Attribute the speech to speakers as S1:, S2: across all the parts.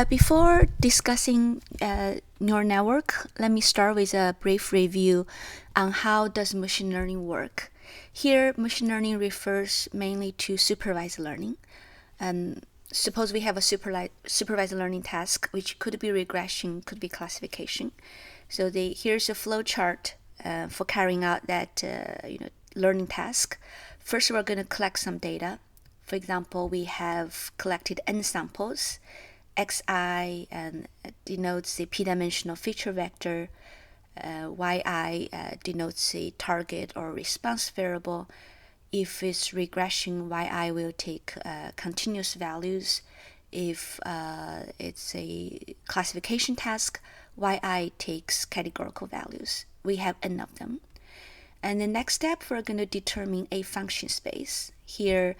S1: Before discussing neural network, let me start with a brief review on how does machine learning work. Here, machine learning refers mainly to supervised learning. Suppose we have a supervised learning task, which could be regression, could be classification. So here's a flow chart for carrying out that learning task. First, we're going to collect some data. For example, we have collected n samples. Xi denotes the p-dimensional feature vector. Yi denotes the target or response variable. If it's regression, Yi will take continuous values. If it's a classification task, Yi takes categorical values. We have n of them. And the next step, we're going to determine a function space. Here,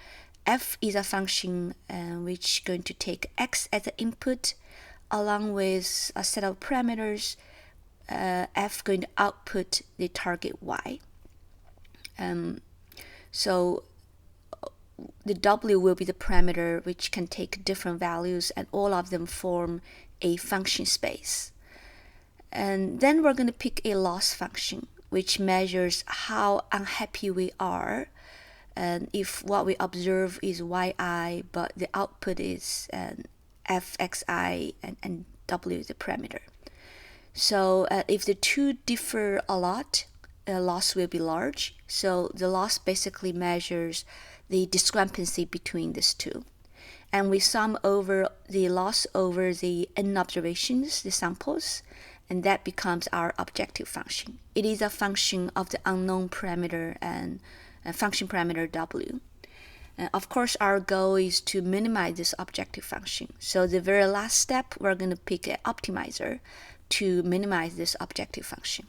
S1: f is a function which is going to take x as the input along with a set of parameters. F going to output the target y. So the w will be the parameter which can take different values, and all of them form a function space. And then we're going to pick a loss function which measures how unhappy we are. And if what we observe is yi, but the output is fxi and w is the parameter. So if the two differ a lot, the loss will be large. So the loss basically measures the discrepancy between these two. And we sum over the loss over the n observations, the samples, and that becomes our objective function. It is a function of the unknown parameter and function parameter w. Of course, our goal is to minimize this objective function. So the very last step, we're going to pick an optimizer to minimize this objective function.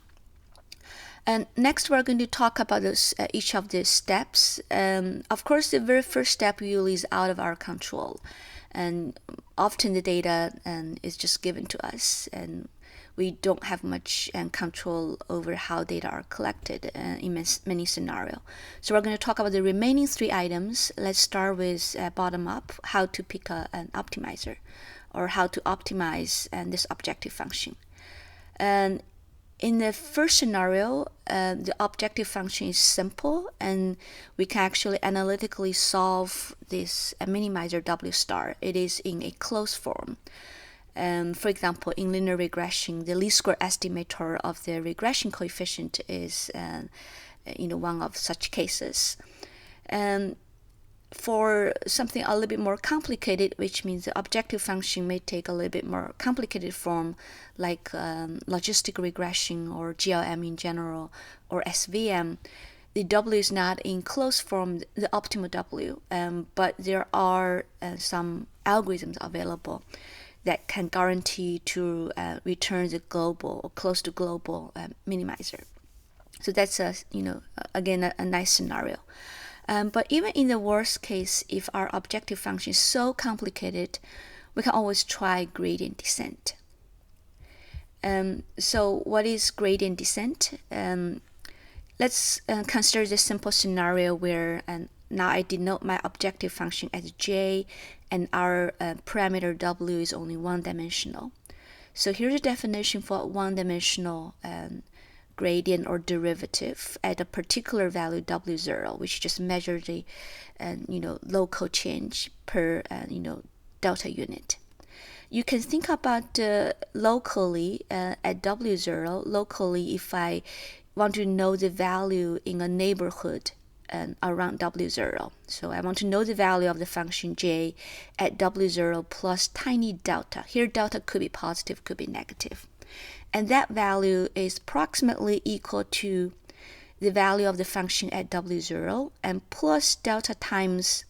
S1: And next, we're going to talk about each of these steps. Of course, the very first step usually is out of our control. And often the data is just given to us, and we don't have much control over how data are collected in many scenarios. So we're going to talk about the remaining three items. Let's start with bottom up, how to pick an optimizer, or how to optimize this objective function. And in the first scenario, the objective function is simple, and we can actually analytically solve this minimizer W star. It is in a closed form. For example, in linear regression, the least square estimator of the regression coefficient is one of such cases. For something a little bit more complicated, which means the objective function may take a little bit more complicated form, like logistic regression or GLM in general, or SVM, the W is not in closed form, the optimal W, but there are some algorithms available that can guarantee to return the global or close to global minimizer. So that's again a nice scenario. But even in the worst case, if our objective function is so complicated, we can always try gradient descent. So what is gradient descent? Let's consider the simple scenario where now I denote my objective function as j, and our parameter w is only one-dimensional. So here's a definition for one-dimensional gradient or derivative at a particular value w0, which just measures the local change per delta unit. You can think about locally at w0. Locally, if I want to know the value in a neighborhood around w0, so I want to know the value of the function j at w0 plus tiny delta. Here delta could be positive, could be negative. And that value is approximately equal to the value of the function at w0 and plus delta times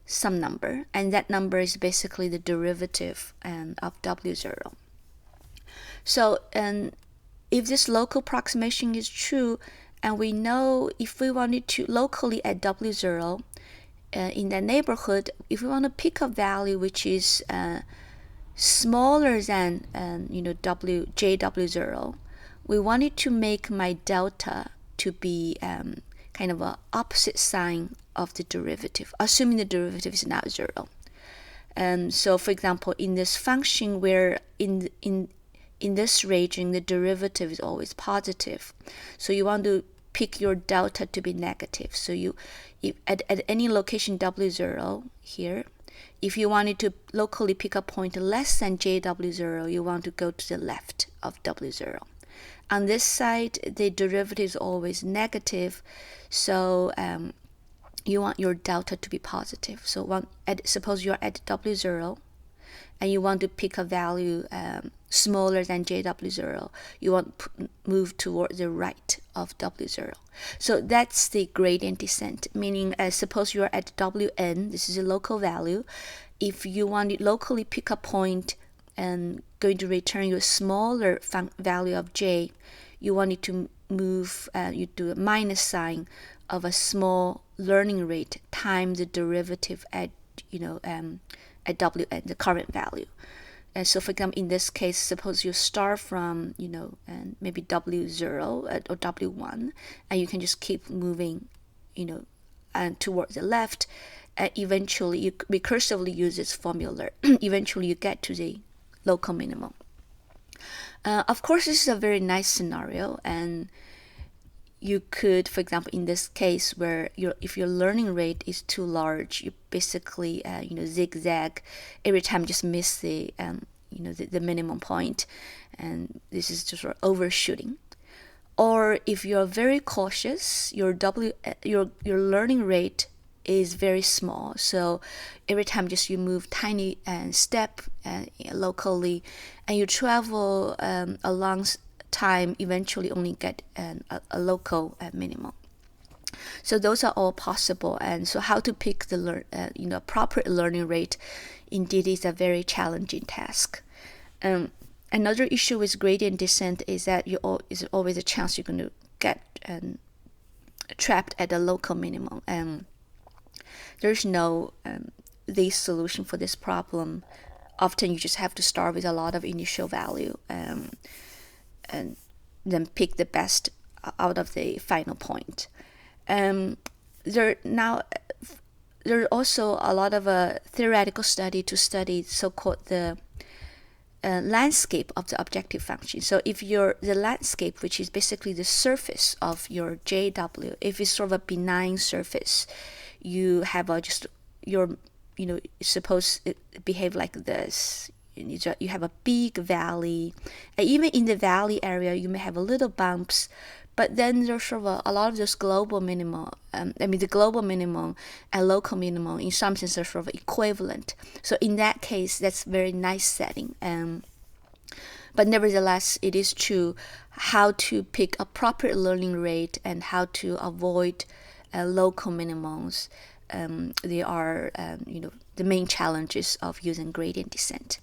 S1: some number. And that number is basically the derivative of w0. So if this local approximation is true, and we know if we wanted to locally at w0 in that neighborhood, if we want to pick a value which is smaller than jw0, we wanted to make my delta to be kind of an opposite sign of the derivative, assuming the derivative is not zero. So for example, in this function where in this region the derivative is always positive, so you want to pick your delta to be negative. So if at any location w0 here, if you wanted to locally pick a point less than jw0, you want to go to the left of w0. On this side, the derivative is always negative, so you want your delta to be positive. So suppose you're at w0 and you want to pick a value smaller than jw0, you want to move toward the right of w0. So that's the gradient descent, meaning suppose you're at wn, this is a local value. If you want to locally pick a point and going to return you a smaller value of j, you want it to move, you do a minus sign of a small learning rate times the derivative at at wn, the current value. And so for example, in this case, suppose you start from and maybe w0 or w1, and you can just keep moving and towards the left, and eventually you recursively use this formula. Eventually you get to the local minimum. Of course, this is a very nice scenario, and you could, for example, in this case where if your learning rate is too large, you basically zigzag every time, just miss the the minimum point, and this is just overshooting. Or if you're very cautious, your learning rate is very small, so every time just you move tiny step locally, and you travel a long time, eventually only get a local minimum. So those are all possible, and so how to pick the proper learning rate indeed is a very challenging task. Another issue with gradient descent is that is always a chance you're going to get trapped at a local minimum, and there's no the solution for this problem. Often you just have to start with a lot of initial value and then pick the best out of the final point. There are also a lot of theoretical study to study so-called the landscape of the objective function. So if the landscape, which is basically the surface of your JW, if it's sort of a benign surface, you have suppose it behave like this. You have a big valley, and even in the valley area you may have a little bumps, but then there's sort of a lot of those global minimum. The global minimum and local minimum in some sense are sort of equivalent. So in that case, that's a very nice setting. But nevertheless, it is true how to pick a proper learning rate and how to avoid local minimums. They are the main challenges of using gradient descent.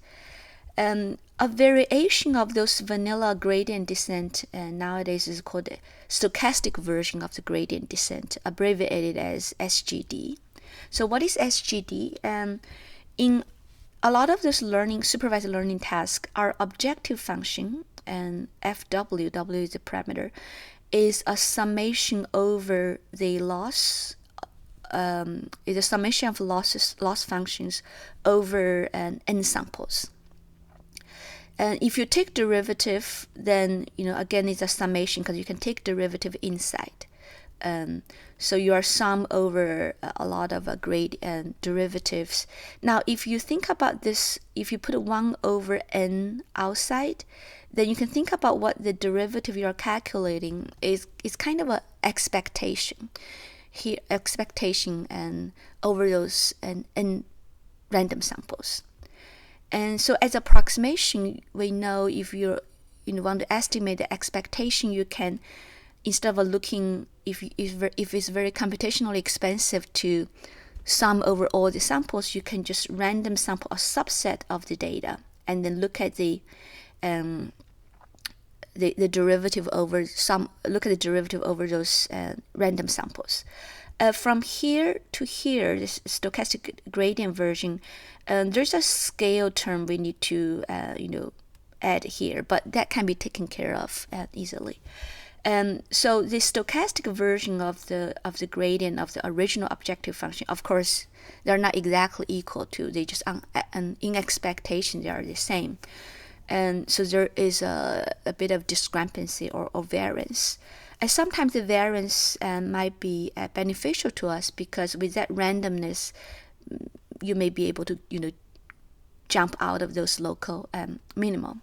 S1: A variation of those vanilla gradient descent nowadays is called the stochastic version of the gradient descent, abbreviated as Sgd. So what is Sgd? In a lot of those supervised learning tasks, our objective function, and fw, w is the parameter, is a summation over the loss. Is a summation of loss functions over n samples. And if you take derivative, then again it's a summation because you can take derivative inside. So you are sum over a lot of grade and derivatives. Now, if you think about this, if you put 1 over n outside, then you can think about what the derivative you are calculating is kind of an expectation. Here, expectation and over those and random samples. And so as approximation, we know if you want to estimate the expectation, you can, instead of looking if it's very computationally expensive to sum over all the samples, you can just random sample a subset of the data and then look at the derivative over look at the derivative over those random samples. From here to here, this stochastic gradient version, there's a scale term we need to add here, but that can be taken care of easily. And so the stochastic version of the gradient of the original objective function, of course, they're not exactly equal to. They just in expectation they are the same, and so there is a bit of discrepancy or variance. And sometimes the variance might be beneficial to us, because with that randomness, you may be able to jump out of those local minimum.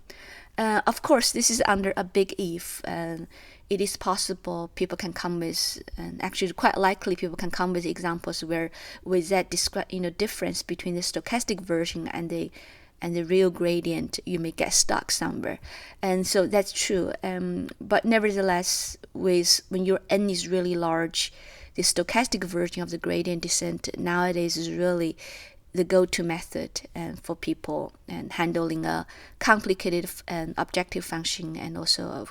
S1: Of course, this is under a big if. It is possible people can come with, and actually quite likely people can come with examples where with that difference between the stochastic version and the real gradient, you may get stuck somewhere. And so that's true. But nevertheless, when your n is really large, the stochastic version of the gradient descent nowadays is really the go-to method for people and handling a complicated objective function, and also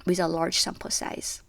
S1: with a large sample size.